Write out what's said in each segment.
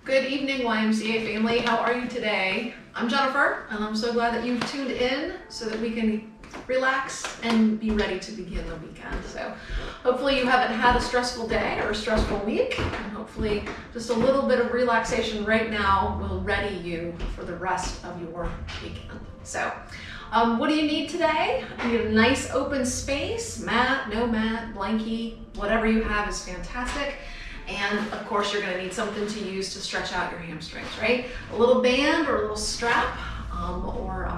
Good evening, YMCA family. How are you today? I'm Jennifer, and I'm so glad that you've tuned in so that we can relax and be ready to begin the weekend. So hopefully you haven't had a stressful day or a stressful week, and hopefully just a little bit of relaxation right now will ready you for the rest of your weekend. So what do you need today? You need a nice open space, mat, no mat, blankie, whatever you have is fantastic. And of course, you're gonna need something to use to stretch out your hamstrings, right? A little band or a little strap, or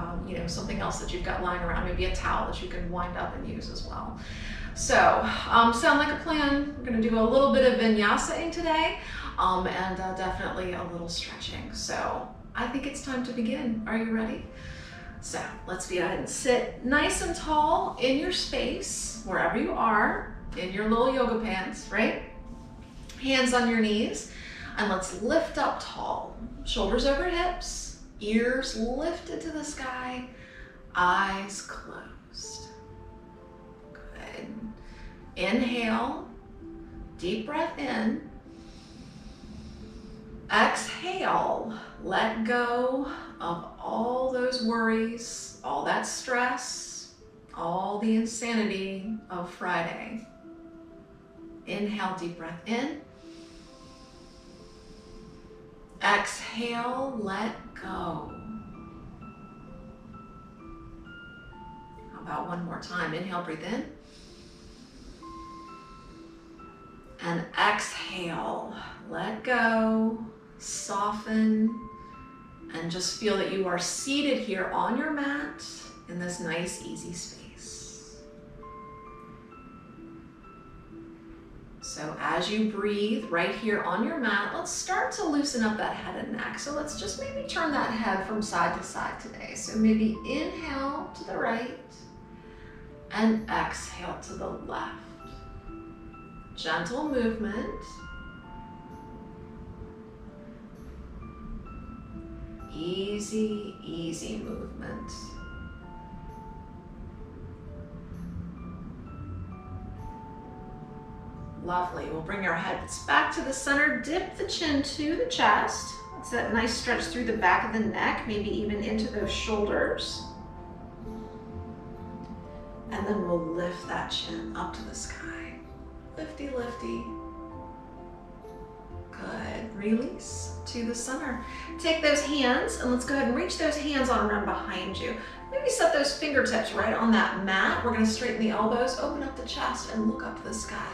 something else that you've got lying around, maybe a towel that you can wind up and use as well. So, sound like a plan. We're gonna do a little bit of vinyasa today, and definitely a little stretching. So I think it's time to begin. Are you ready? So let's go ahead and sit nice and tall in your space, wherever you are, in your little yoga pants, right? Hands on your knees, and let's lift up tall. Shoulders over hips, ears lifted to the sky, eyes closed. Good. Inhale, deep breath in. Exhale, let go of all those worries, all that stress, all the insanity of Friday. Inhale, deep breath in. Exhale, let go. How about one more time? Inhale, breathe in. And exhale, let go, soften, and just feel that you are seated here on your mat in this nice, easy space. So as you breathe right here on your mat, let's start to loosen up that head and neck. So let's just maybe turn that head from side to side today. So maybe inhale to the right and exhale to the left. Gentle movement. Easy, easy movement. Lovely. We'll bring our heads back to the center, dip the chin to the chest. That's that nice stretch through the back of the neck, maybe even into those shoulders. And then we'll lift that chin up to the sky. Lifty, lifty. Good. Release to the center. Take those hands and let's go ahead and reach those hands on around behind you. Maybe set those fingertips right on that mat. We're going to straighten the elbows, open up the chest, and look up to the sky.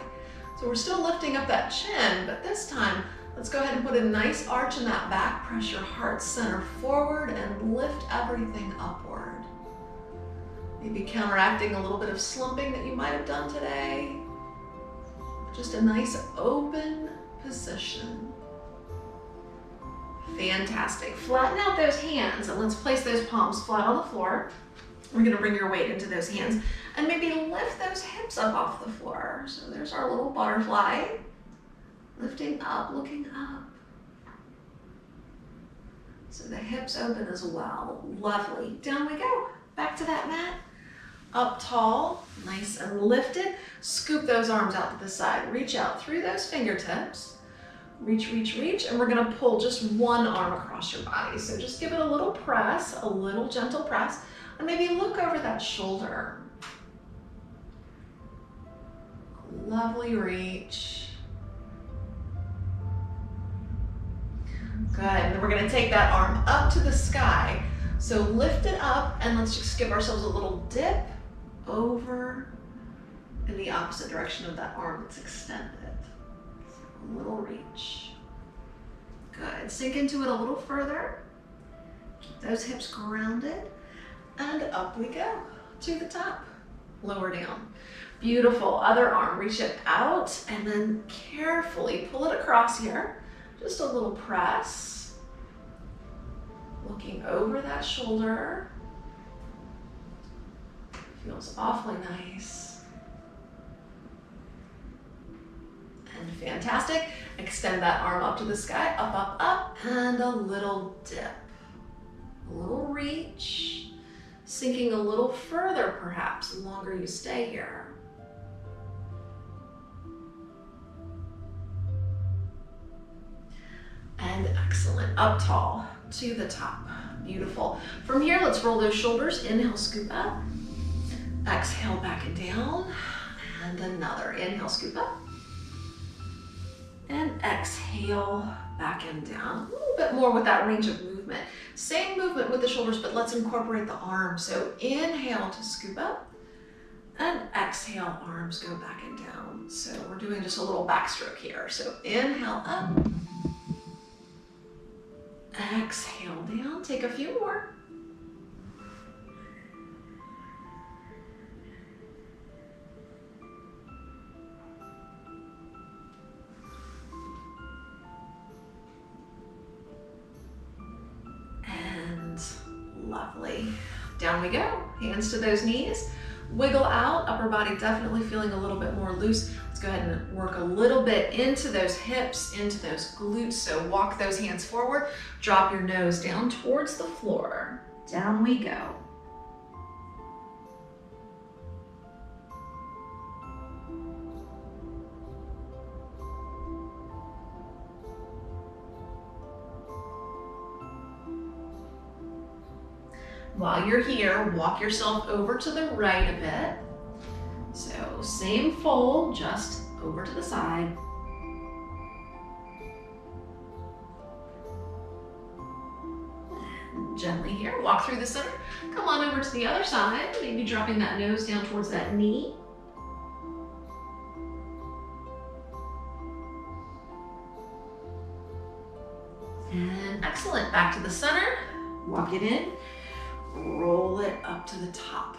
So we're still lifting up that chin, but this time, let's go ahead and put a nice arch in that back. Press your heart center forward and lift everything upward. Maybe counteracting a little bit of slumping that you might have done today. Just a nice open position. Fantastic. Flatten out those hands and let's place those palms flat on the floor. We're gonna bring your weight into those hands and maybe lift those hips up off the floor. So there's our little butterfly. Lifting up, looking up. So the hips open as well. Lovely. Down we go. Back to that mat. Up tall, nice and lifted. Scoop those arms out to the side. Reach out through those fingertips. Reach, reach, reach. And we're gonna pull just one arm across your body. So just give it a little press, a little gentle press. And maybe look over that shoulder. Lovely reach. Good, and then we're gonna take that arm up to the sky. So lift it up and let's just give ourselves a little dip over in the opposite direction of that arm that's extended. So a little reach. Good, sink into it a little further. Keep those hips grounded. And up we go to the top, lower down. Beautiful, other arm, reach it out and then carefully pull it across here. Just a little press. Looking over that shoulder. Feels awfully nice. And fantastic. Extend that arm up to the sky, up, up, up, and a little dip. A little reach. Sinking a little further, perhaps, the longer you stay here. And excellent. Up tall to the top. Beautiful. From here, let's roll those shoulders. Inhale, scoop up. Exhale, back and down. And another. Inhale, scoop up. And exhale, back and down. A little bit more with that range of movement. Same movement with the shoulders, but let's incorporate the arms. So inhale to scoop up. And exhale, arms go back and down. So we're doing just a little backstroke here. So inhale up. Exhale down, take a few more. And lovely. Down we go, hands to those knees. Wiggle out, upper body definitely feeling a little bit more loose. Let's go ahead and work a little bit into those hips, into those glutes. So walk those hands forward, drop your nose down towards the floor. Down we go. While you're here, walk yourself over to the right a bit. So same fold, just over to the side. And gently here, walk through the center. Come on over to the other side, maybe dropping that nose down towards that knee. And excellent, back to the center, walk it in. Roll it up to the top.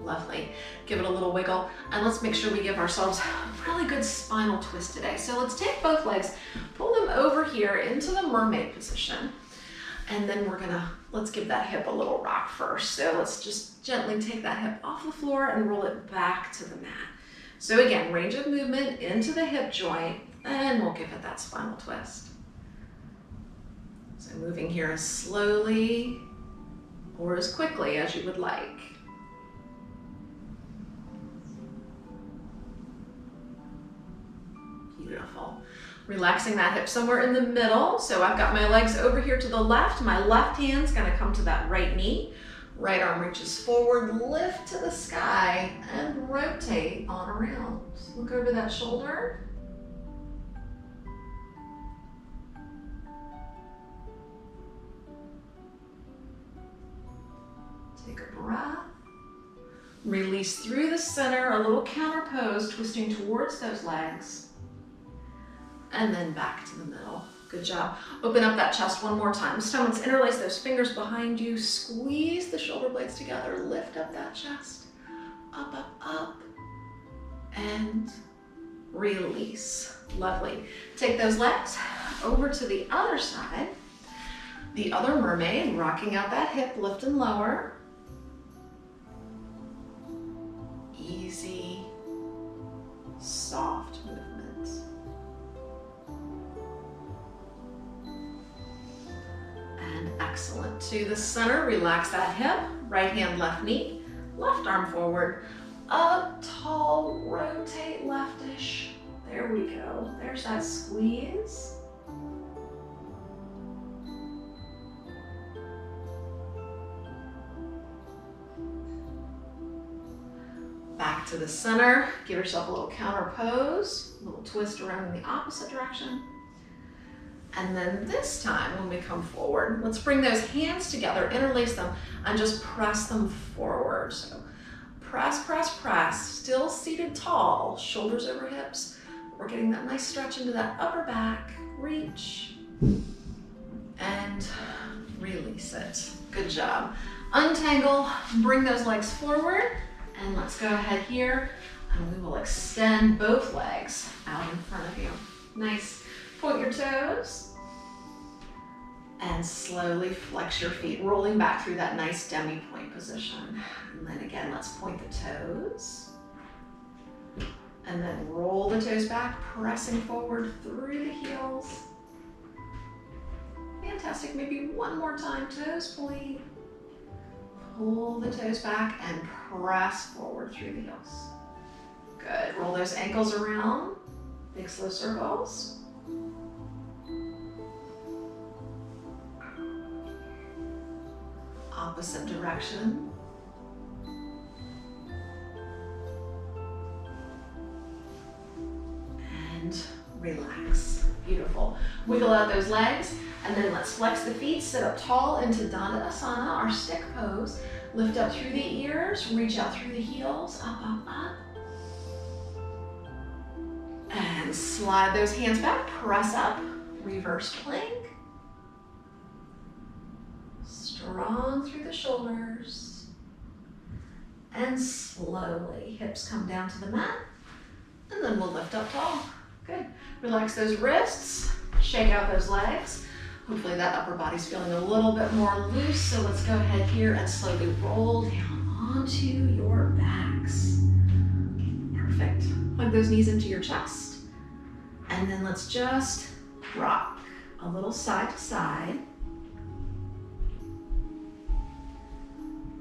Lovely. Give it a little wiggle. And let's make sure we give ourselves a really good spinal twist today. So let's take both legs, pull them over here into the mermaid position. And then let's give that hip a little rock first. So let's just gently take that hip off the floor and roll it back to the mat. So again, range of movement into the hip joint, and we'll give it that spinal twist. So moving here as slowly or as quickly as you would like. Beautiful. Relaxing that hip somewhere in the middle. So I've got my legs over here to the left. My left hand's gonna come to that right knee. Right arm reaches forward, lift to the sky, and rotate on around. Look over that shoulder. Take a breath. Release through the center, a little counter pose, twisting towards those legs. And then back to the middle. Good job. Open up that chest one more time. This time let's interlace those fingers behind you. Squeeze the shoulder blades together. Lift up that chest. Up, up, up. And release. Lovely. Take those legs over to the other side. The other mermaid, rocking out that hip, lift and lower. Easy, soft movement. And excellent. To the center, relax that hip. Right hand, left knee. Left arm forward. Up tall, rotate leftish. There we go. There's that squeeze. Back to the center, give yourself a little counter pose, a little twist around in the opposite direction. And then this time when we come forward, let's bring those hands together, interlace them, and just press them forward. So press, press, press, still seated tall, shoulders over hips. We're getting that nice stretch into that upper back, reach, and release it. Good job. Untangle, bring those legs forward. And let's go ahead here, and we will extend both legs out in front of you. Nice. Point your toes, and slowly flex your feet, rolling back through that nice demi-point position. And then again, let's point the toes. And then roll the toes back, pressing forward through the heels. Fantastic. Maybe one more time, toes point. Pull the toes back and press forward through the heels. Good. Roll those ankles around. Big slow circles. opposite direction. And relax. Beautiful. Wiggle out those legs, and then let's flex the feet, sit up tall into Dandasana, our stick pose. Lift up through the ears, reach out through the heels, up, up, up. And slide those hands back, press up, reverse plank. Strong through the shoulders. And slowly, hips come down to the mat, and then we'll lift up tall. Good. Relax those wrists, shake out those legs. Hopefully that upper body's feeling a little bit more loose, so let's go ahead here and slowly roll down onto your backs. Perfect. Hug those knees into your chest. And then let's just rock a little side to side.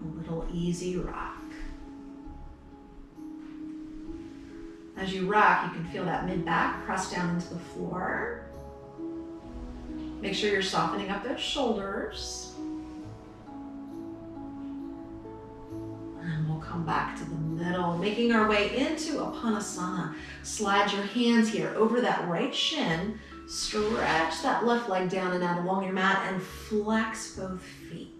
A little easy rock. As you rock, you can feel that mid-back press down into the floor. Make sure you're softening up those shoulders. And we'll come back to the middle, making our way into Uttanasana. Slide your hands here over that right shin. Stretch that left leg down and out along your mat and flex both feet.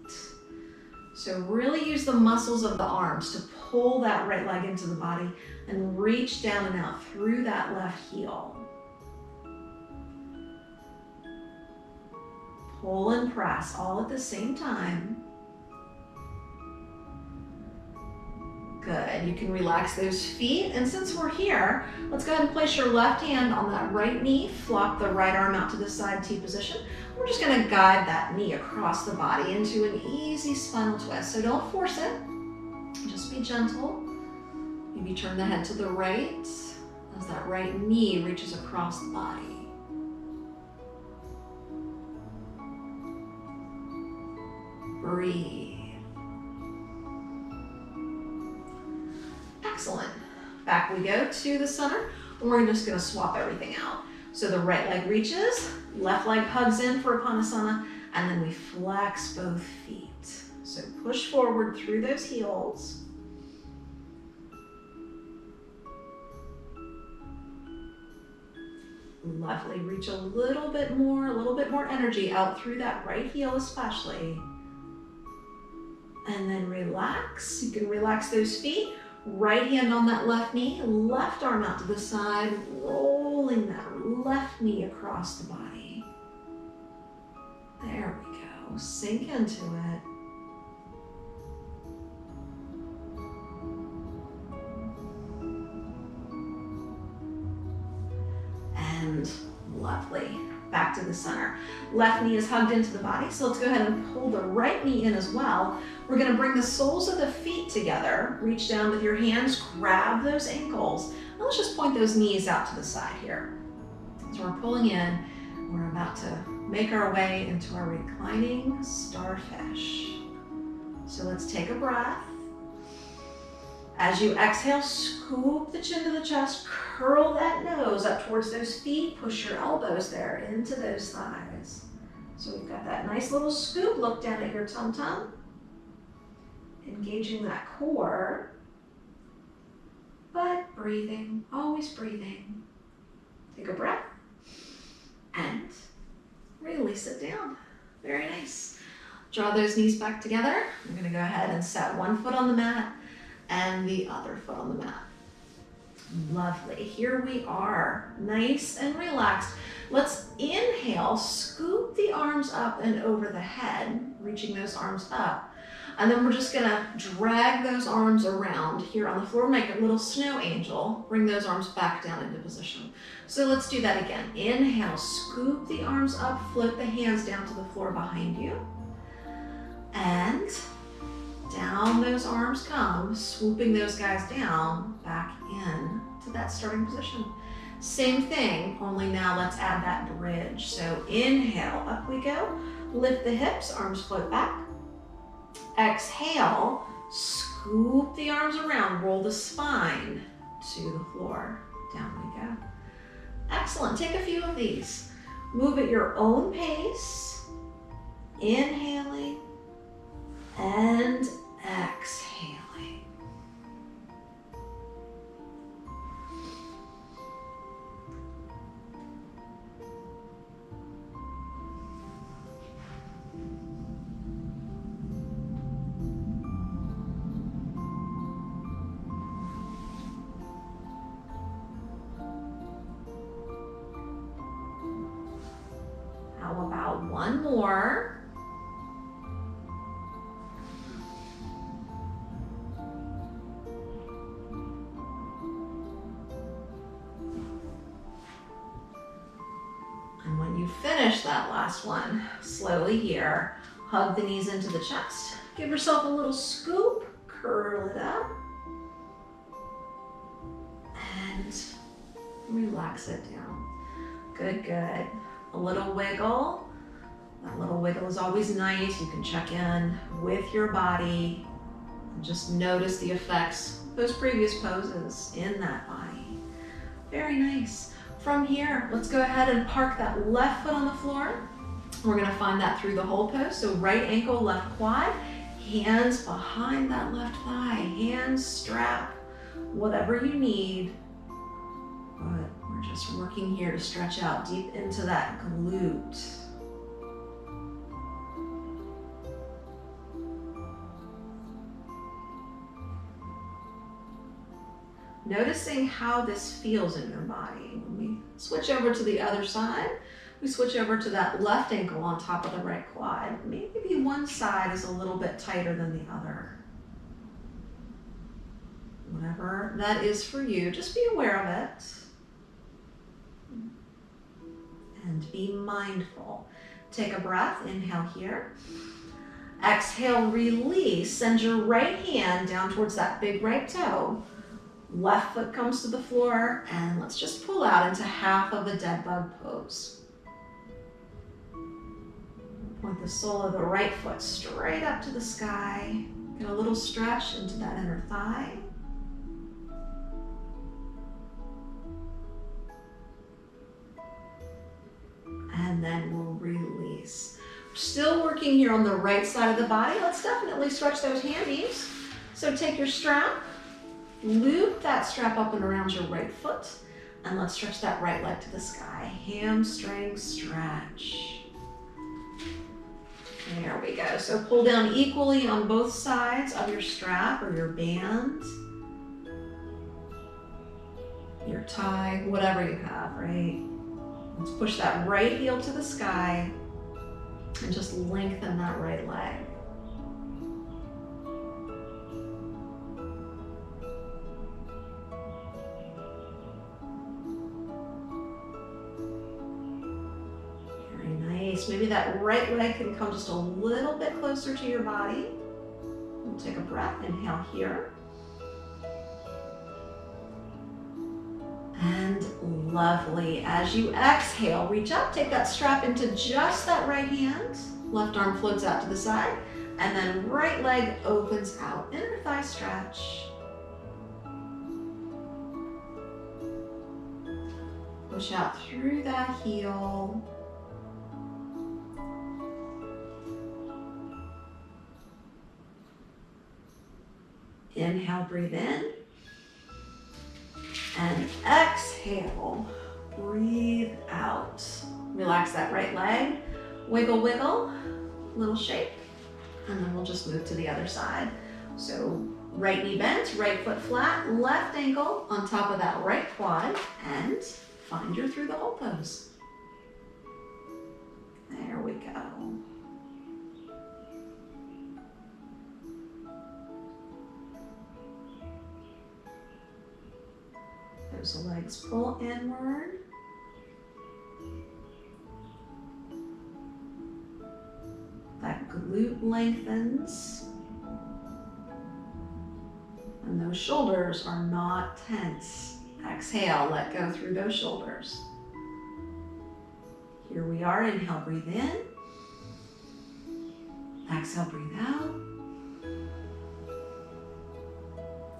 So really use the muscles of the arms to pull that right leg into the body and reach down and out through that left heel. Pull and press all at the same time. Good. You can relax those feet. And since we're here, let's go ahead and place your left hand on that right knee. Flop the right arm out to the side, T position. We're just going to guide that knee across the body into an easy spinal twist. So don't force it. Just be gentle. Maybe turn the head to the right as that right knee reaches across the body. Breathe. Excellent. Back we go to the center, and we're just going to swap everything out. So the right leg reaches, left leg hugs in for Uttanasana, and then we flex both feet. So push forward through those heels. Lovely. Reach a little bit more energy out through that right heel especially. And then relax. You can relax those feet. Right hand on that left knee, left arm out to the side, rolling that left knee across the body. There we go. Sink into it. And lovely. Back to the center. Left knee is hugged into the body, so let's go ahead and pull the right knee in as well. We're going to bring the soles of the feet together. Reach down with your hands, grab those ankles, and let's just point those knees out to the side here. So we're pulling in. We're about to make our way into our reclining starfish. So let's take a breath. As you exhale, scoop the chin to the chest, curl that nose up towards those feet, push your elbows there into those thighs. So we've got that nice little scoop, look down at your tum-tum, engaging that core, but breathing, always breathing. Take a breath and release it down. Very nice. Draw those knees back together. I'm gonna go ahead and set one foot on the mat and the other foot on the mat. Lovely. Here we are, nice and relaxed. Let's inhale, scoop the arms up and over the head, reaching those arms up. And then we're just gonna drag those arms around here on the floor, make a little snow angel, bring those arms back down into position. So let's do that again. Inhale, scoop the arms up, float the hands down to the floor behind you. And down those arms come, swooping those guys down, back in to that starting position. Same thing, only now let's add that bridge. So inhale, up we go. Lift the hips, arms float back. Exhale, scoop the arms around, roll the spine to the floor. Down we go. Excellent, take a few of these. Move at your own pace. Inhaling. go. One more. And when you finish that last one, slowly here, hug the knees into the chest. Give yourself a little scoop, curl it up, and relax it down. Good, good. A little wiggle. That little wiggle is always nice. You can check in with your body and just notice the effects of those previous poses in that body. Very nice. From here, let's go ahead and park that left foot on the floor. We're gonna find that through the whole pose. So right ankle, left quad, hands behind that left thigh, hands strap, whatever you need. But we're just working here to stretch out deep into that glute. Noticing how this feels in your body. When we switch over to the other side, we switch over to that left ankle on top of the right quad. Maybe one side is a little bit tighter than the other. Whatever that is for you, just be aware of it. And be mindful. Take a breath, inhale here. Exhale, release. Send your right hand down towards that big right toe. Left foot comes to the floor, and let's just pull out into half of a dead bug pose. Point the sole of the right foot straight up to the sky. Get a little stretch into that inner thigh. And then we'll release. We're still working here on the right side of the body. Let's definitely stretch those hammies. So take your strap, loop that strap up and around your right foot, and let's stretch that right leg to the sky. Hamstring stretch. There we go. So pull down equally on both sides of your strap or your band, your tie, whatever you have, right? Let's push that right heel to the sky and just lengthen that right leg. Maybe that right leg can come just a little bit closer to your body. We'll take a breath, inhale here. And lovely. As you exhale, reach up, take that strap into just that right hand. Left arm floats out to the side, and then right leg opens out. Inner thigh stretch. Push out through that heel. Inhale, breathe in. And exhale, breathe out. Relax that right leg. Wiggle, wiggle, little shake. And then we'll just move to the other side. So right knee bent, right foot flat, left ankle on top of that right quad, and find your through the hole pose. There we go. Those legs pull inward. That glute lengthens. And those shoulders are not tense. Exhale, let go through those shoulders. Here we are, inhale, breathe in. Exhale, breathe out.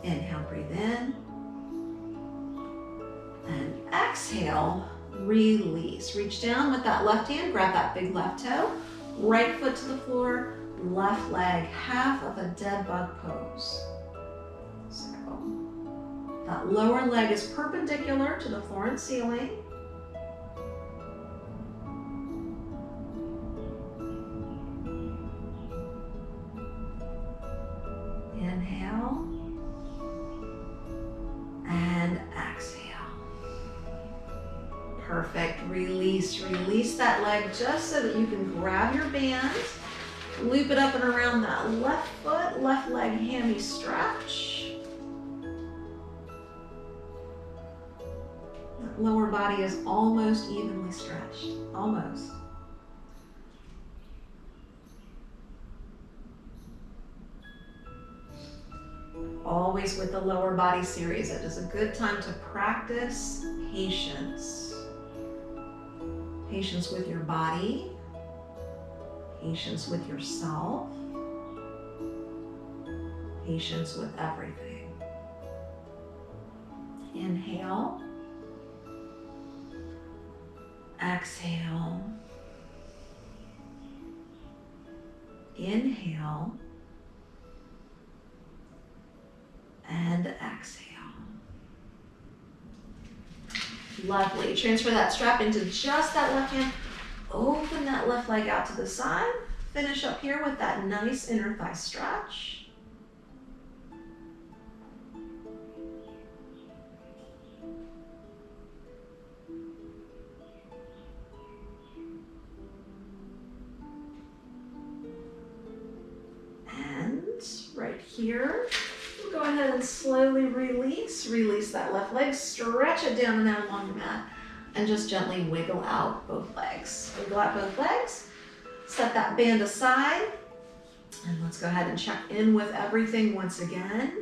Inhale, breathe in. And exhale, release. Reach down with that left hand, grab that big left toe, right foot to the floor, left leg, half of a dead bug pose. So that lower leg is perpendicular to the floor and ceiling. Inhale and exhale. Perfect. Release. release that leg just so that you can grab your band, loop it up and around that left foot, left leg hammy stretch. That lower body is almost evenly stretched, almost. Always with the lower body series, it is a good time to practice patience. Patience with your body, patience with yourself, patience with everything. Inhale, exhale, inhale, and exhale. Lovely. Transfer that strap into just that left hand. Open that left leg out to the side. Finish up here with that nice inner thigh stretch. And right here, go ahead and slowly release that left leg, stretch it down and out along the mat, and just gently wiggle out both legs. Wiggle out both legs, set that band aside, and let's go ahead and check in with everything once again.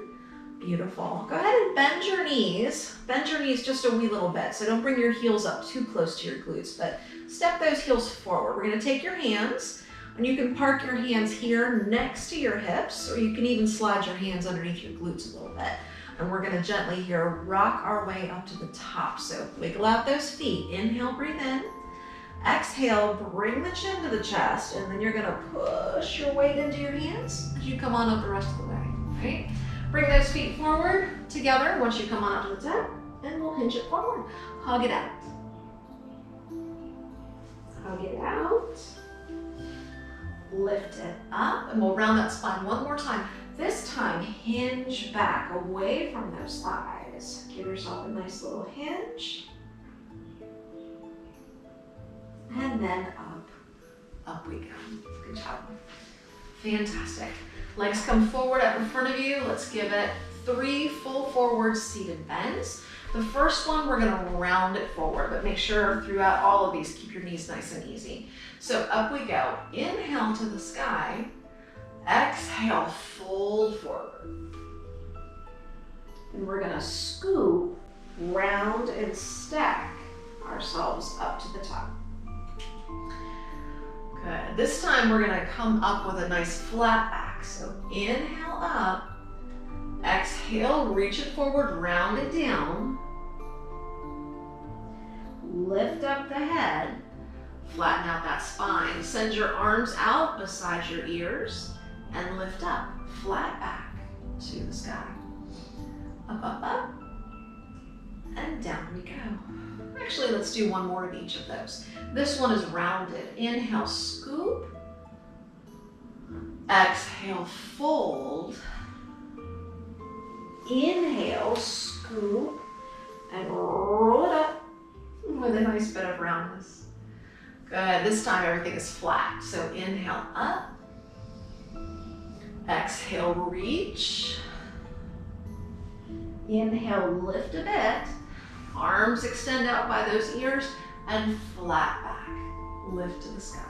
Beautiful. Go ahead and bend your knees. Bend your knees just a wee little bit, so don't bring your heels up too close to your glutes, but step those heels forward. We're gonna take your hands, and you can park your hands here next to your hips, or you can even slide your hands underneath your glutes a little bit. And we're gonna gently here rock our way up to the top. So wiggle out those feet. Inhale, breathe in. Exhale, bring the chin to the chest, and then you're gonna push your weight into your hands as you come on up the rest of the way, right? Bring those feet forward together once you come on up to the top, and we'll hinge it forward. Hug it out. Hug it out. Lift it up, and we'll round that spine one more time. This time, hinge back away from those thighs. Give yourself a nice little hinge. And then up we go. Good job. Fantastic. Legs come forward up in front of you. Let's give it 3 full forward seated bends. The first one, we're gonna round it forward, but make sure throughout all of these, keep your knees nice and easy. So up we go. Inhale to the sky. Exhale, fold forward. And we're gonna scoop, round, and stack ourselves up to the top. Good. This time we're gonna come up with a nice flat back. So inhale up, exhale, reach it forward, round it down. Lift up the head, flatten out that spine. Send your arms out beside your ears and lift up, flat back to the sky. Up, up, up, and down we go. Actually, let's do one more of each of those. This one is rounded. Inhale, scoop. Exhale, fold. Inhale, scoop, and roll it up with a nice bit of roundness. Good. This time everything is flat. So inhale up. Exhale, reach. Inhale, lift a bit. Arms extend out by those ears and flat back. Lift to the sky.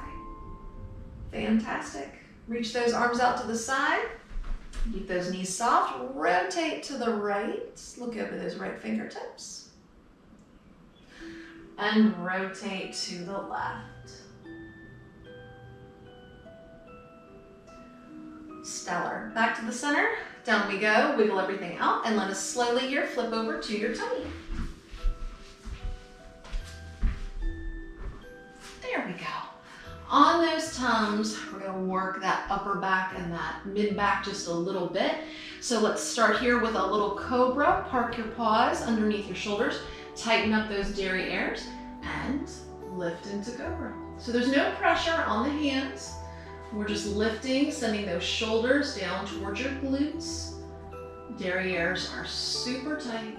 Fantastic. Reach those arms out to the side. Keep those knees soft. Rotate to the right. Look over those right fingertips. And rotate to the left. Stellar. Back to the center. Down we go. Wiggle everything out. And let us slowly here flip over to your tummy. There we go. On those tums, we're going to work that upper back and that mid back just a little bit. So let's start here with a little cobra. Park your paws underneath your shoulders. Tighten up those derrieres and lift into cobra. So there's no pressure on the hands. We're just lifting, sending those shoulders down towards your glutes. Derrieres are super tight.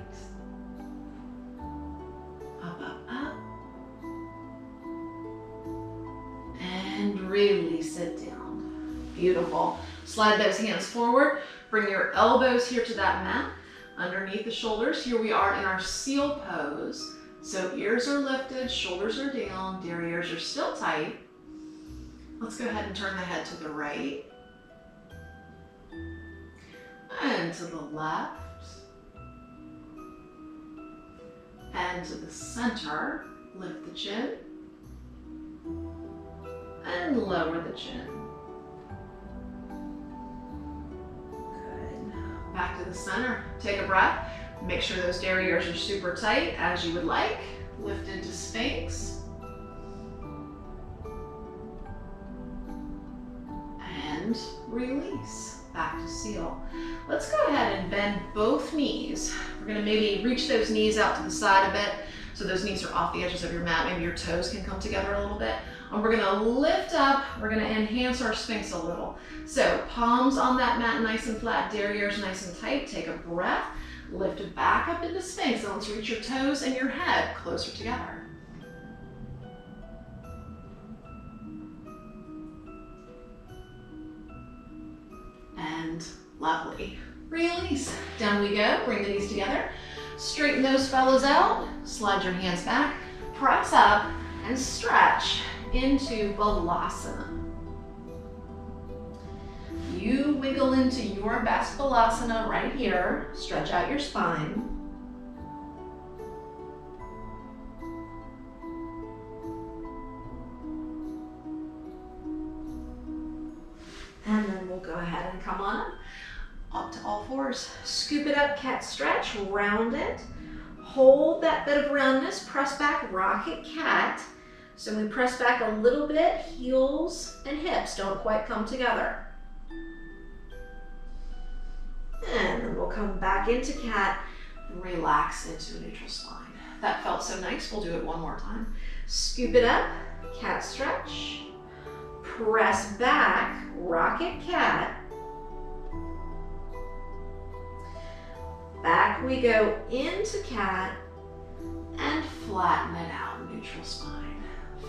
Up, up, up. release it down. Beautiful. Slide those hands forward. Bring your elbows here to that mat, underneath the shoulders. Here we are in our seal pose. So ears are lifted, shoulders are down, derrieres are still tight. Let's go ahead and turn the head to the right and to the left and to the center. Lift the chin and lower the chin. Good. Back to the center. Take a breath. Make sure those derrieres are super tight as you would like. Lift into Sphinx. And release. Back to seal. Let's go ahead and bend both knees. We're going to maybe reach those knees out to the side a bit so those knees are off the edges of your mat. Maybe your toes can come together a little bit. And we're going to lift up. We're going to enhance our Sphinx a little. So palms on that mat nice and flat, derrieres nice and tight. Take a breath. Lift it back up into Sphinx. And let's reach your toes and your head closer together. And lovely. Release. Down we go. Bring the knees together. Straighten those fellows out. Slide your hands back. Press up and stretch into Balasana. You wiggle into your best Balasana right here. Stretch out your spine. And then we'll go ahead and come on up to all fours. Scoop it up, cat stretch, round it. Hold that bit of roundness, press back, rocket cat. So we press back a little bit, heels and hips don't quite come together. And then we'll come back into cat, relax into a neutral spine. That felt so nice, we'll do it one more time. Scoop it up, cat stretch. Press back, rocket cat. Back we go into cat and flatten it out, neutral spine.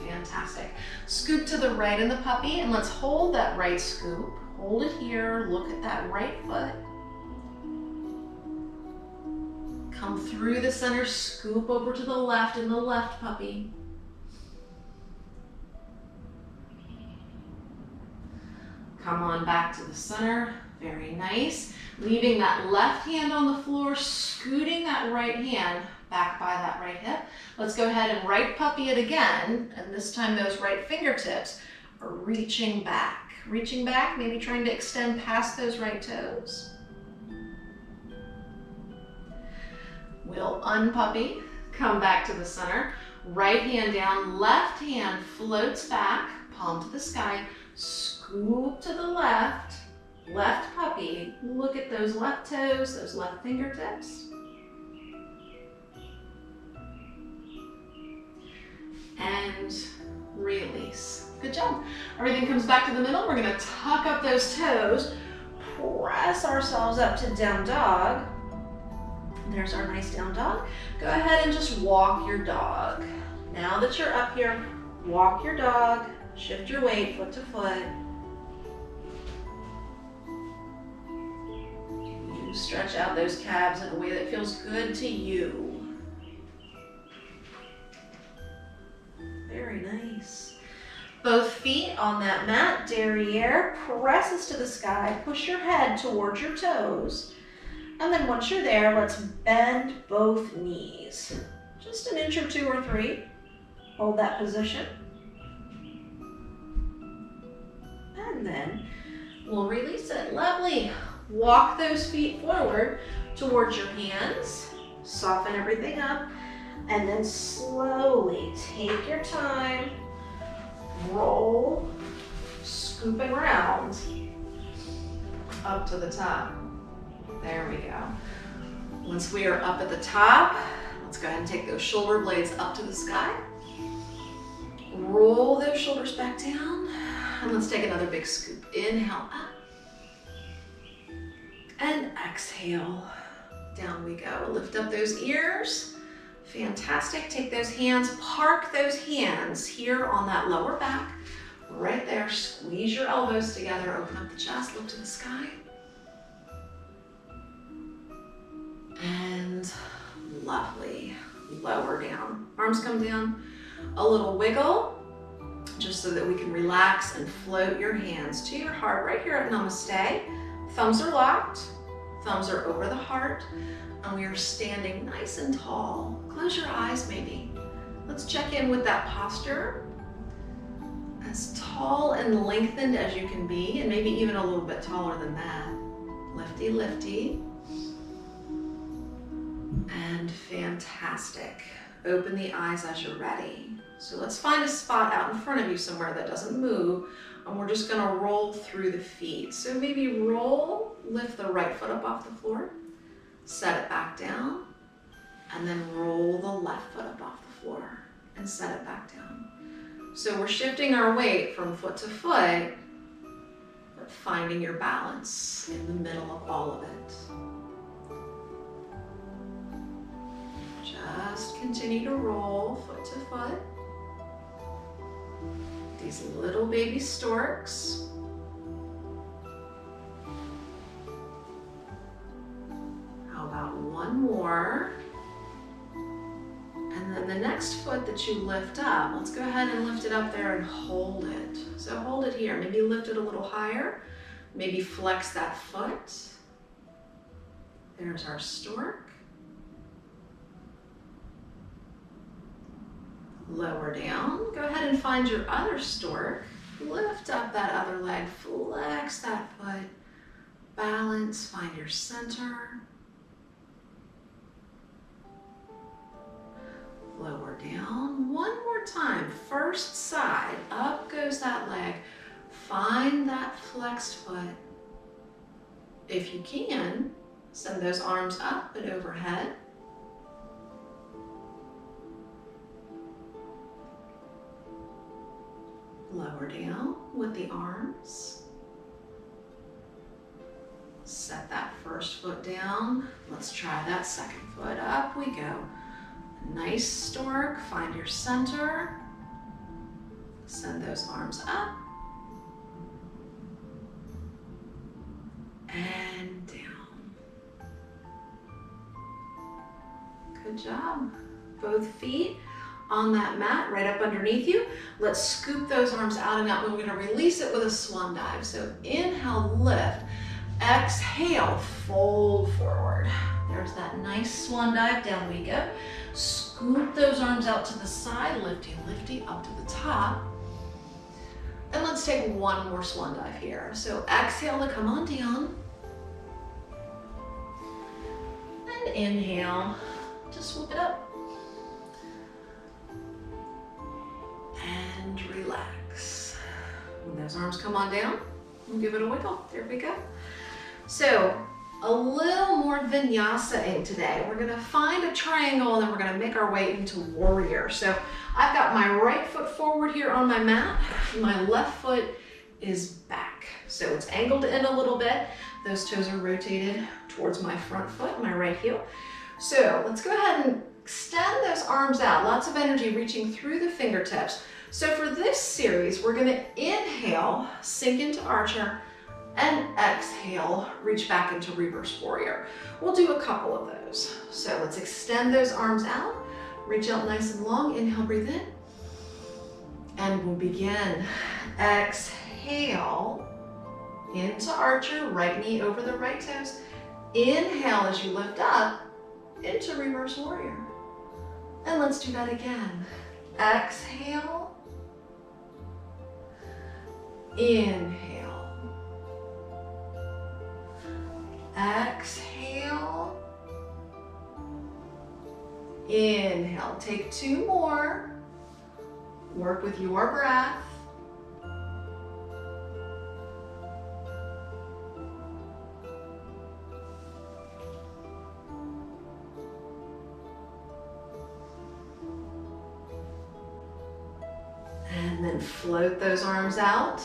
Fantastic. Scoop to the right in the puppy and let's hold that right scoop. Hold it here, look at that right foot. Come through the center, scoop over to the left in the left puppy. Come on back to the center, very nice. Leaving that left hand on the floor, scooting that right hand back by that right hip. Let's go ahead and right puppy it again, and this time those right fingertips are reaching back. Reaching back, maybe trying to extend past those right toes. We'll unpuppy, come back to the center. Right hand down, left hand floats back, palm to the sky. Scoop to the left, left puppy. Look at those left toes, those left fingertips. And release. Good job. Everything comes back to the middle. We're gonna tuck up those toes, press ourselves up to down dog. There's our nice down dog. Go ahead and just walk your dog. Now that you're up here, walk your dog, shift your weight foot to foot. You stretch out those calves in a way that feels good to you. Very nice. Both feet on that mat, derriere, presses to the sky, push your head towards your toes. And then once you're there, let's bend both knees. Just an inch or two or three. Hold that position. And then we'll release it. Lovely. Walk those feet forward towards your hands. Soften everything up. And then slowly take your time. Roll, scoop and round up to the top. There we go. Once we are up at the top, let's go ahead and take those shoulder blades up to the sky. Roll those shoulders back down. And let's take another big scoop. Inhale up. And exhale. Down we go. Lift up those ears. Fantastic. Take those hands, park those hands here on that lower back. Right there. Squeeze your elbows together, open up the chest, look to the sky. And lovely. Lower down. Arms come down. A little wiggle, just so that we can relax and float your hands to your heart right here at Namaste. Thumbs are locked. Thumbs are over the heart. And we are standing nice and tall. Close your eyes maybe. Let's check in with that posture. As tall and lengthened as you can be, and maybe even a little bit taller than that. Lifty, lifty. And fantastic. Open the eyes as you're ready. So let's find a spot out in front of you somewhere that doesn't move, and we're just gonna roll through the feet. So maybe roll, lift the right foot up off the floor, set it back down, and then roll the left foot up off the floor and set it back down. So we're shifting our weight from foot to foot, but finding your balance in the middle of all of it. Just continue to roll foot to foot. These little baby storks. How about one more? And then the next foot that you lift up, let's go ahead and lift it up there and hold it. So hold it here. Maybe lift it a little higher. Maybe flex that foot. There's our stork. Lower down. Go ahead and find your other stork. Lift up that other leg. Flex that foot. Balance. Find your center. Lower down. One more time. First side. Up goes that leg. Find that flexed foot. If you can, send those arms up and overhead. Lower down with the arms. Set that first foot down. Let's try that second foot. Up we go. Nice stork. Find your center. Send those arms up. And down. Good job. Both feet on that mat, right up underneath you. Let's scoop those arms out and out. We're gonna release it with a swan dive. So inhale, lift. Exhale, fold forward. There's that nice swan dive, down we go. Scoop those arms out to the side, lifty, lifty, up to the top. And let's take one more swan dive here. So exhale to come on down. And inhale, just swoop it up. And relax. When those arms come on down, we'll give it a wiggle. There we go. So a little more vinyasa today. We're gonna find a triangle and then we're gonna make our way into warrior. So I've got my right foot forward here on my mat. My left foot is back. So it's angled in a little bit. Those toes are rotated towards my front foot, my right heel. So let's go ahead and extend those arms out. Lots of energy reaching through the fingertips. So for this series, we're gonna inhale, sink into archer, and exhale, reach back into reverse warrior. We'll do a couple of those. So let's extend those arms out, reach out nice and long, inhale, breathe in, and we'll begin. Exhale, into archer, right knee over the right toes. Inhale as you lift up, into reverse warrior. And let's do that again. Exhale, inhale, exhale, inhale. Take two more. Work with your breath. And then float those arms out,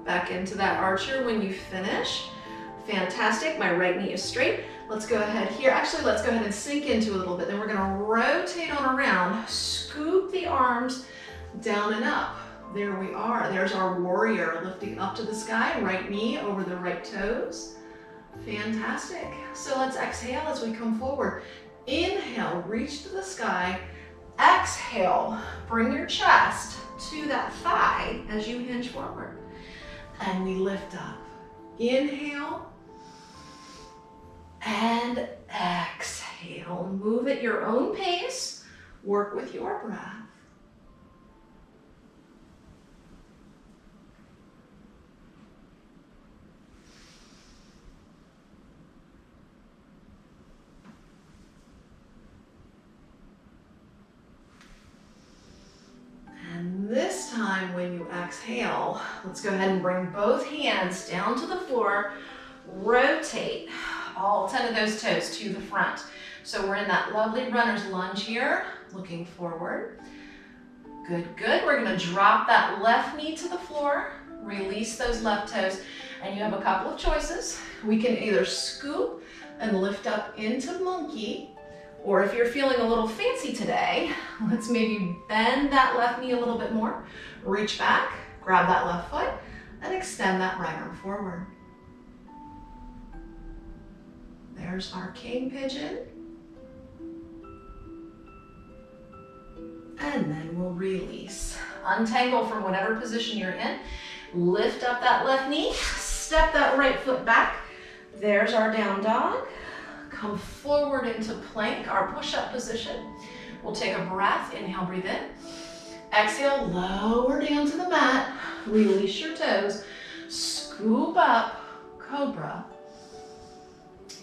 back into that archer when you finish. Fantastic, my right knee is straight. Let's go ahead here. Actually, let's go ahead and sink into a little bit. Then we're gonna rotate on around, scoop the arms down and up. There we are. There's our warrior, lifting up to the sky, right knee over the right toes. Fantastic. So let's exhale as we come forward. Inhale, reach to the sky. Exhale, bring your chest to that thigh as you hinge forward. And we lift up. Inhale and exhale. Move at your own pace. Work with your breath. And this time when you exhale, let's go ahead and bring both hands down to the floor. Rotate all 10 of those toes to the front. So we're in that lovely runner's lunge here, looking forward. Good, good. We're gonna drop that left knee to the floor, release those left toes, and you have a couple of choices. We can either scoop and lift up into monkey, or if you're feeling a little fancy today, let's maybe bend that left knee a little bit more, reach back, grab that left foot, and extend that right arm forward. There's our king pigeon. And then we'll release. Untangle from whatever position you're in. Lift up that left knee, step that right foot back. There's our down dog. Come forward into plank, our push-up position. We'll take a breath, inhale, breathe in. Exhale, lower down to the mat. Release your toes. Scoop up, cobra.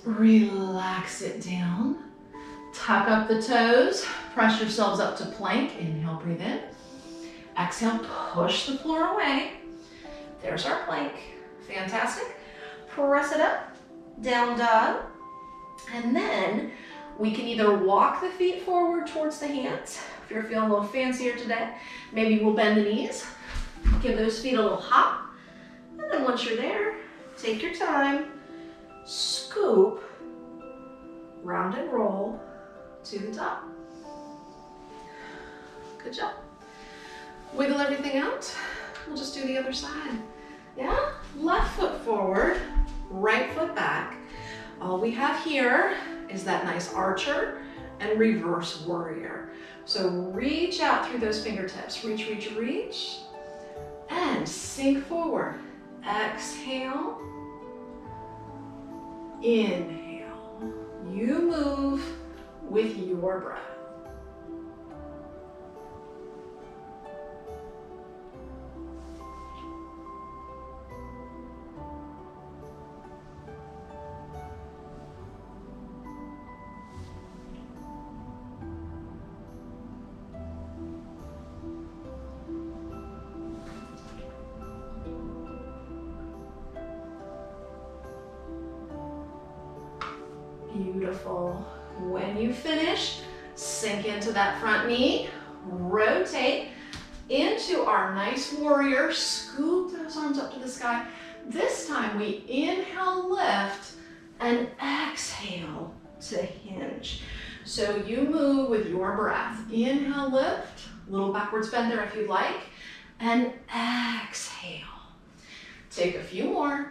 Relax it down. Tuck up the toes. Press yourselves up to plank. Inhale, breathe in. Exhale, push the floor away. There's our plank. Fantastic. Press it up, down dog. And then we can either walk the feet forward towards the hands. If you're feeling a little fancier today, maybe we'll bend the knees. Give those feet a little hop. And then once you're there, take your time. Scoop, round and roll to the top. Good job. Wiggle everything out. We'll just do the other side. Yeah? Left foot forward, right foot back. All we have here is that nice archer and reverse warrior. So reach out through those fingertips. Reach, reach, reach. And sink forward. Exhale. Inhale. You move with your breath. Beautiful. When you finish, sink into that front knee, rotate into our nice warrior, scoop those arms up to the sky. This time we inhale, lift, and exhale to hinge. So you move with your breath. Inhale, lift, little backwards bend there if you'd like, and exhale. Take a few more.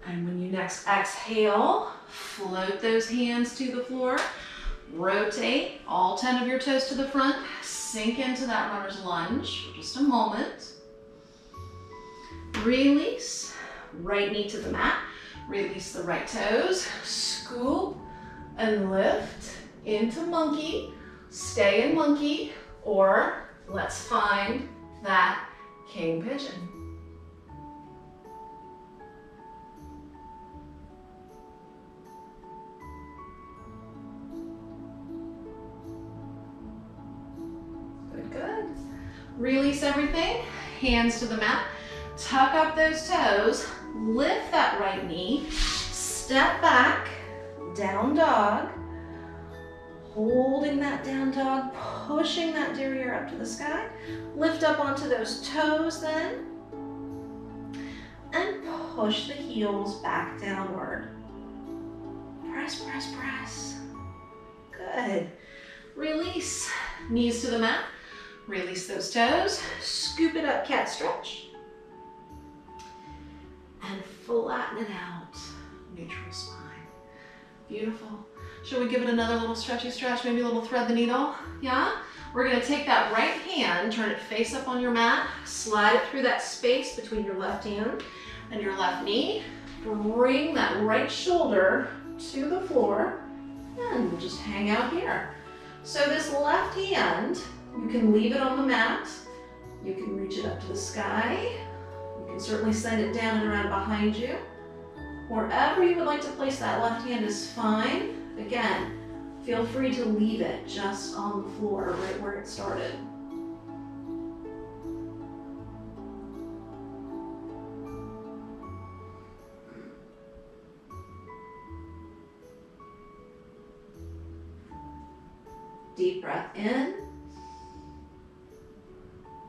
And when you next exhale, float those hands to the floor. Rotate all 10 of your toes to the front. Sink into that runner's lunge for just a moment. Release, right knee to the mat. Release the right toes. Scoop and lift into monkey. Stay in monkey, or let's find that king pigeon. Release everything, hands to the mat, tuck up those toes, lift that right knee, step back, down dog, holding that down dog, pushing that derriere up to the sky. Lift up onto those toes then, and push the heels back downward. Press, press, press. Good. Release, knees to the mat. Release those toes, scoop it up, cat stretch. And flatten it out, neutral spine. Beautiful. Should we give it another little stretchy stretch, maybe a little thread the needle? Yeah? We're gonna take that right hand, turn it face up on your mat, slide it through that space between your left hand and your left knee. Bring that right shoulder to the floor, and we'll just hang out here. So this left hand, you can leave it on the mat. You can reach it up to the sky. You can certainly send it down and around behind you. Wherever you would like to place that left hand is fine. Again, feel free to leave it just on the floor, right where it started. Deep breath in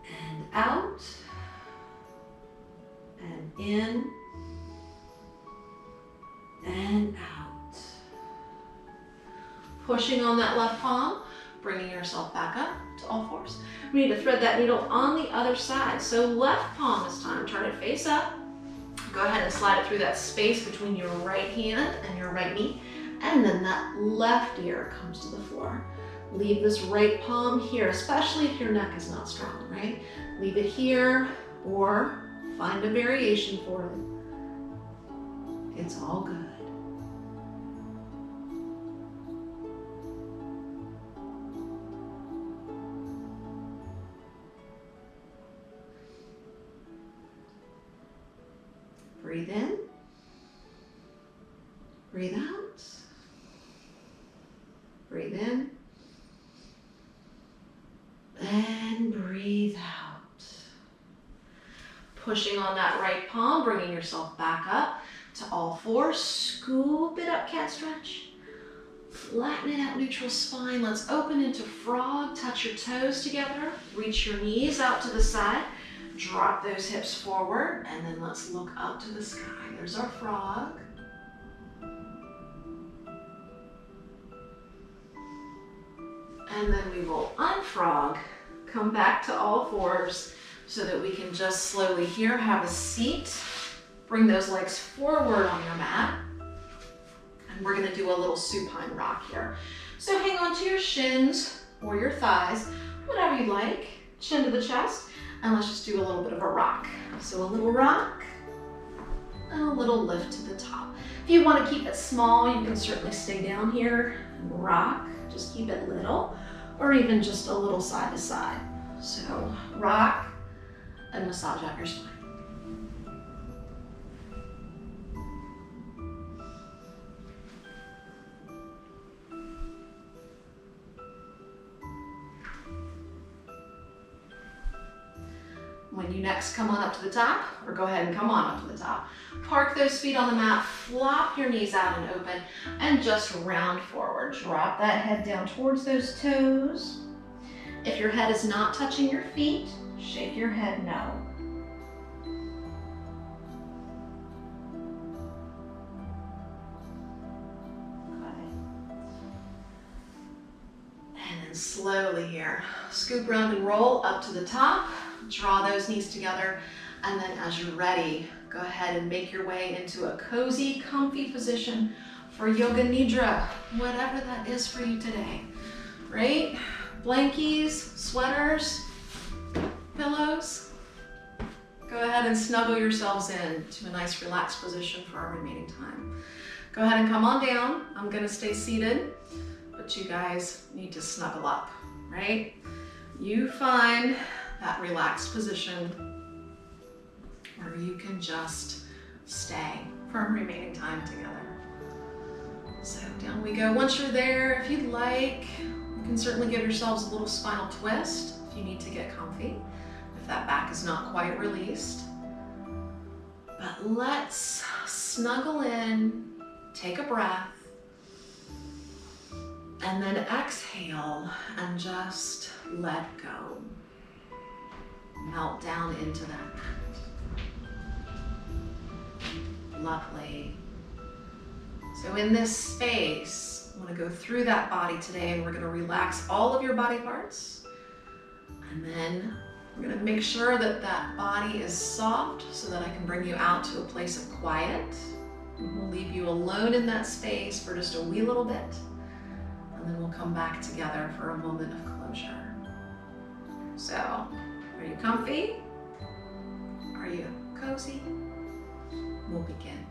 and out and in and out. Pushing on that left palm, bringing yourself back up to all fours. We need to thread that needle on the other side. So left palm this time, turn it face up. Go ahead and slide it through that space between your right hand and your right knee. And then that left ear comes to the floor. Leave this right palm here, especially if your neck is not strong, right? Leave it here or find a variation for it. It's all good. Breathe in, breathe out, breathe in, and breathe out. Pushing on that right palm, bringing yourself back up to all fours. Scoop it up, cat stretch. Flatten it out, neutral spine. Let's open into frog. Touch your toes together. Reach your knees out to the side. Drop those hips forward, and then let's look up to the sky. There's our frog. And then we will unfrog, come back to all fours so that we can just slowly here have a seat. Bring those legs forward on your mat. And we're gonna do a little supine rock here. So hang on to your shins or your thighs, whatever you like, chin to the chest, and let's just do a little bit of a rock. So a little rock and a little lift to the top. If you want to keep it small, you can certainly stay down here and rock. Just keep it little, or even just a little side to side. So rock and massage out your spine. When you next come on up to the top, or go ahead and come on up to the top, park those feet on the mat, flop your knees out and open, and just round forward. Drop that head down towards those toes. If your head is not touching your feet, shake your head no. And then slowly here, scoop round and roll up to the top. Draw those knees together, and then as you're ready, go ahead and make your way into a cozy, comfy position for Yoga Nidra, whatever that is for you today, right? Blankies, sweaters, pillows. Go ahead and snuggle yourselves in to a nice relaxed position for our remaining time. Go ahead and come on down. I'm gonna stay seated, but you guys need to snuggle up, right? You find that relaxed position where you can just stay for our remaining time together. So down we go. Once you're there, if you'd like, you can certainly give yourselves a little spinal twist if you need to get comfy, if that back is not quite released. But let's snuggle in take a breath, and then exhale and just let go. Melt down into that. Lovely. So in this space, I want to go through that body today, and we're going to relax all of your body parts. And then we're going to make sure that that body is soft so that I can bring you out to a place of quiet. And we'll leave you alone in that space for just a wee little bit. And then we'll come back together for a moment of closure. So, are you comfy? Are you cozy? We'll begin.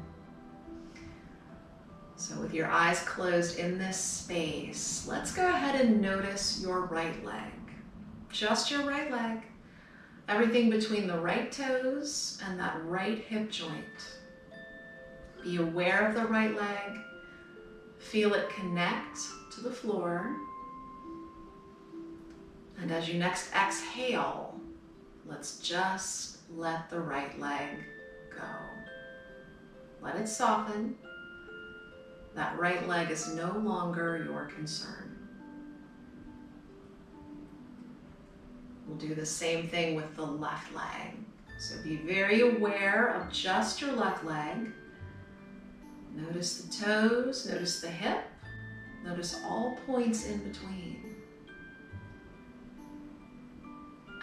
So with your eyes closed in this space, let's go ahead and notice your right leg. Just your right leg. Everything between the right toes and that right hip joint. Be aware of the right leg. Feel it connect to the floor. And as you next exhale, let's just let the right leg go. Let it soften. That right leg is no longer your concern. We'll do the same thing with the left leg. So be very aware of just your left leg. Notice the toes, notice the hip, notice all points in between.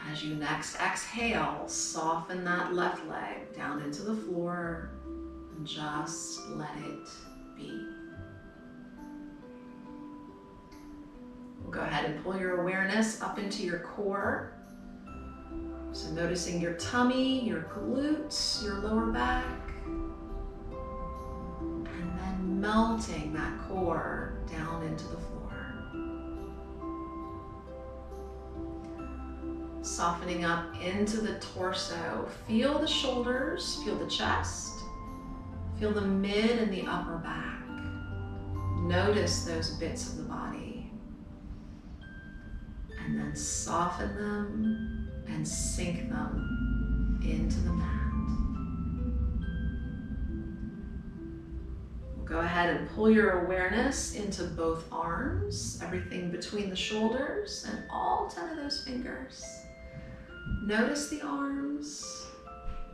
As you next exhale, soften that left leg down into the floor and just let it be. We'll go ahead and pull your awareness up into your core. So noticing your tummy, your glutes, your lower back, and then melting that core down into the floor. Softening up into the torso. Feel the shoulders, feel the chest, feel the mid and the upper back. Notice those bits of the body. And then soften them and sink them into the mat. We'll go ahead and pull your awareness into both arms, everything between the shoulders and all 10 of those fingers. Notice the arms,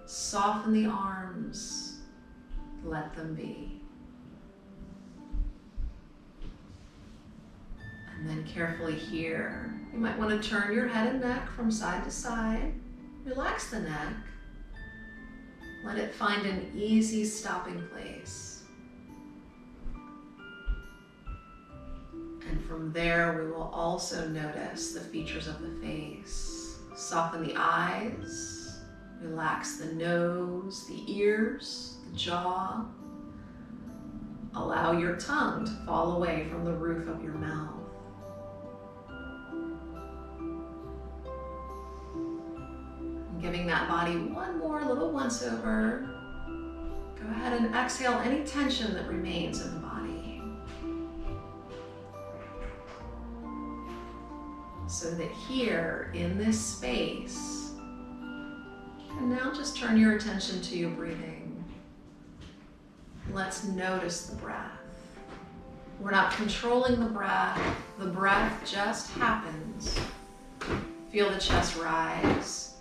soften the arms, let them be. And then carefully here, you might want to turn your head and neck from side to side. Relax the neck. Let it find an easy stopping place. And from there, we will also notice the features of the face. Soften the eyes, relax the nose, the ears, the jaw. Allow your tongue to fall away from the roof of your mouth. Giving that body one more little once over. Go ahead and exhale any tension that remains in the body. So that here in this space, and now just turn your attention to your breathing. Let's notice the breath. We're not controlling the breath just happens. Feel the chest rise.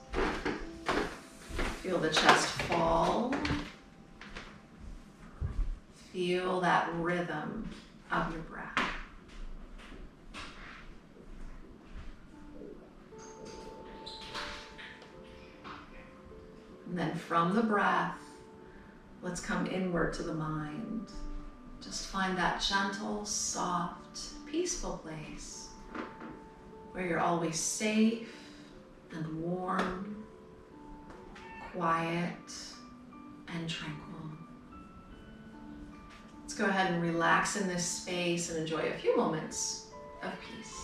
Feel the chest fall. Feel that rhythm of your breath. And then from the breath, let's come inward to the mind. Just find that gentle, soft, peaceful place where you're always safe and warm, quiet and tranquil. Let's go ahead and relax in this space and enjoy a few moments of peace.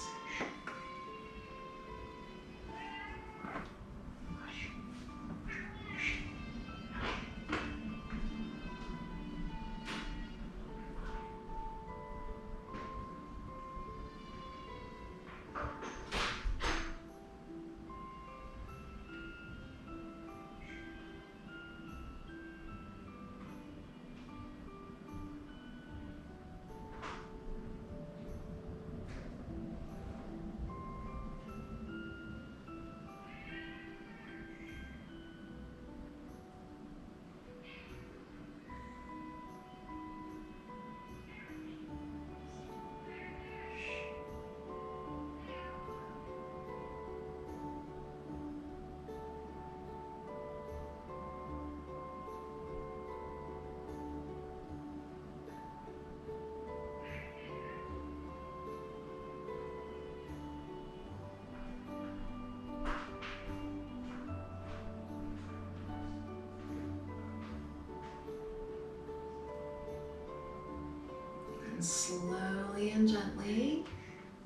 And slowly and gently,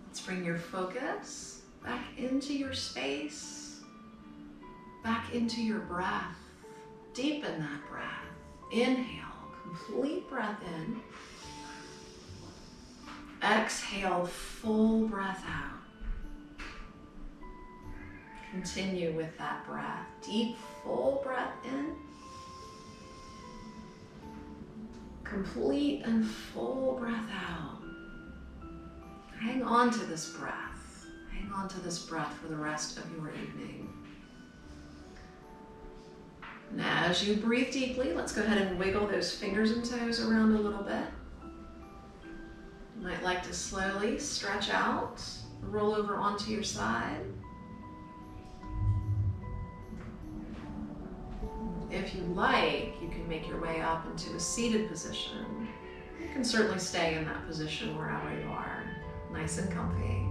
let's bring your focus back into your space, back into your breath. Deepen that breath. Inhale, complete breath in. Exhale, full breath out. Continue with that breath. Deep, full breath in. Complete and full breath out. Hang on to this breath. Hang on to this breath for the rest of your evening. And as you breathe deeply, let's go ahead and wiggle those fingers and toes around a little bit. You might like to slowly stretch out, roll over onto your side. If you like, you can make your way up into a seated position. You can certainly stay in that position wherever you are, nice and comfy.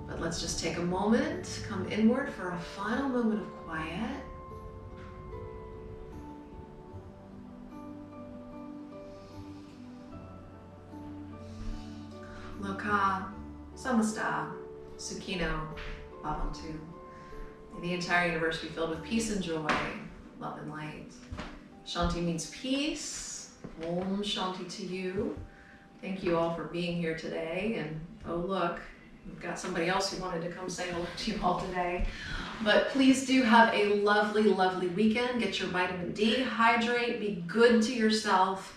But let's just take a moment, come inward for a final moment of quiet. Loka samasta sukhino bhavantu. May the entire universe be filled with peace and joy, love and light. Shanti means peace. Om Shanti to you. Thank you all for being here today. And oh look, we've got somebody else who wanted to come say hello to you all today. But please do have a lovely, lovely weekend. Get your vitamin D, hydrate, be good to yourself,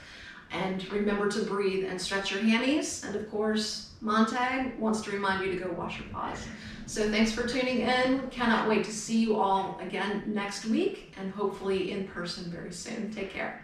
and remember to breathe and stretch your hammies. And of course, Montag wants to remind you to go wash your paws. So thanks for tuning in. Cannot wait to see you all again next week and hopefully in person very soon. Take care.